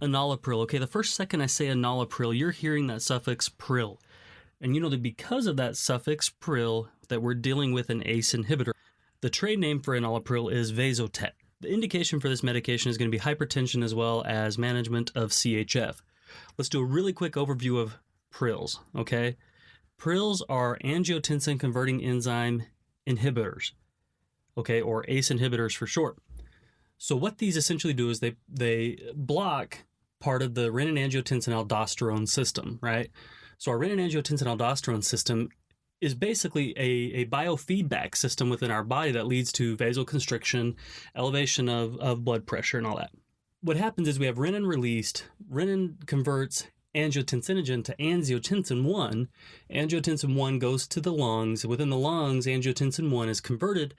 Enalapril. Okay, the first second I say enalapril, you're hearing that suffix pril. And you know that because of that suffix pril that we're dealing with an ACE inhibitor. The trade name for enalapril is Vasotec. The indication for this medication is going to be hypertension as well as management of CHF. Let's do a really quick overview of prils, okay? Prils are angiotensin converting enzyme inhibitors, okay, or ACE inhibitors for short. So what these essentially do is they block part of the renin angiotensin aldosterone system, right? So our renin angiotensin aldosterone system is basically a biofeedback system within our body that leads to vasoconstriction, elevation of blood pressure, and all that. What happens is we have renin released. Renin converts angiotensinogen to angiotensin 1. Angiotensin 1 goes to the lungs. Within the lungs, angiotensin 1 is converted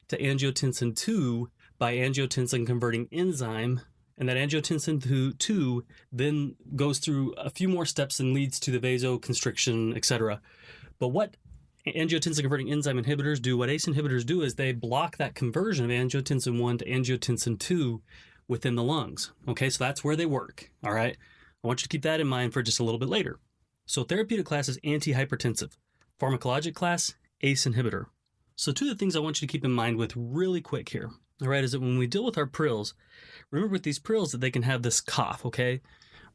to angiotensin 2 by angiotensin converting enzyme. And that angiotensin 2 then goes through a few more steps and leads to the vasoconstriction, etc. But what angiotensin converting enzyme inhibitors do, what ACE inhibitors do, is they block that conversion of angiotensin 1 to angiotensin 2 within the lungs. Okay, so that's where they work. All right, I want you to keep that in mind for just a little bit later. So therapeutic class is antihypertensive. Pharmacologic class, ACE inhibitor. So two of the things I want you to keep in mind with really quick here, all right, is that when we deal with our prils, remember with these prils that they can have this cough, okay?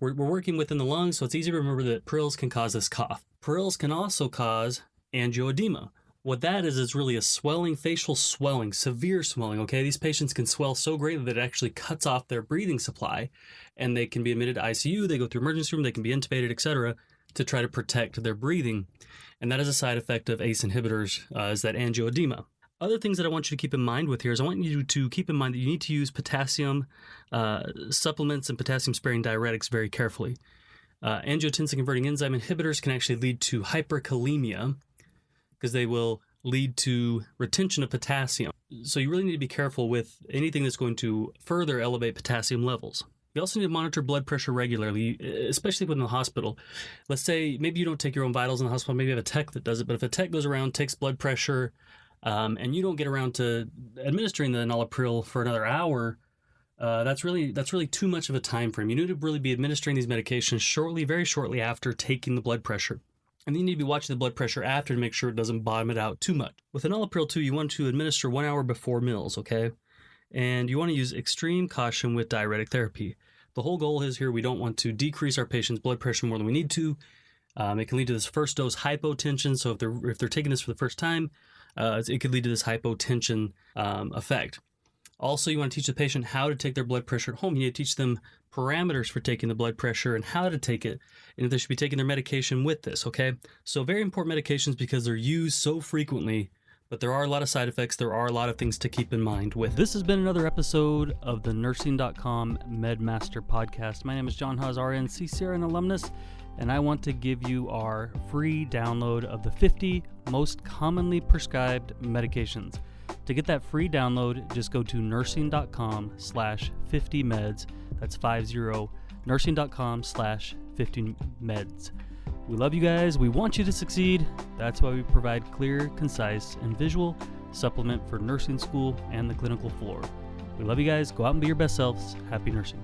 We're working within the lungs, so it's easy to remember that prils can cause this cough. Prils can also cause angioedema. What that is really a swelling, facial swelling, severe swelling, okay? These patients can swell so greatly that it actually cuts off their breathing supply, and they can be admitted to ICU, they go through emergency room, they can be intubated, etc., to try to protect their breathing. And that is a side effect of ACE inhibitors, is that angioedema. Other things that I want you to keep in mind with here is I want you to keep in mind that you need to use potassium supplements and potassium-sparing diuretics very carefully. Angiotensin-converting enzyme inhibitors can actually lead to hyperkalemia because they will lead to retention of potassium. So you really need to be careful with anything that's going to further elevate potassium levels. You also need to monitor blood pressure regularly, especially within the hospital. Let's say maybe you don't take your own vitals in the hospital, maybe you have a tech that does it, but if a tech goes around, takes blood pressure, and you don't get around to administering the enalapril for another hour, that's really too much of a time frame. You need to really be administering these medications very shortly after taking the blood pressure. And then you need to be watching the blood pressure after to make sure it doesn't bottom it out too much. With enalapril too, you want to administer 1 hour before meals, okay? And you want to use extreme caution with diuretic therapy. The whole goal is here we don't want to decrease our patient's blood pressure more than we need to. It can lead to this first dose hypotension. So if they're taking this for the first time, it could lead to this hypotension effect. Also, you want to teach the patient how to take their blood pressure at home. You need to teach them parameters for taking the blood pressure and how to take it, and if they should be taking their medication with this, okay? So very important medications because they're used so frequently, but there are a lot of side effects. There are a lot of things to keep in mind with. This has been another episode of the Nursing.com MedMaster podcast. My name is John Haas, RN, CCRN alumnus, and I want to give you our free download of the 50 most commonly prescribed medications. To get that free download, just go to nursing.com/50meds. That's 50, nursing.com/50meds. We love you guys. We want you to succeed. That's why we provide clear, concise, and visual supplement for nursing school and the clinical floor. We love you guys. Go out and be your best selves. Happy nursing.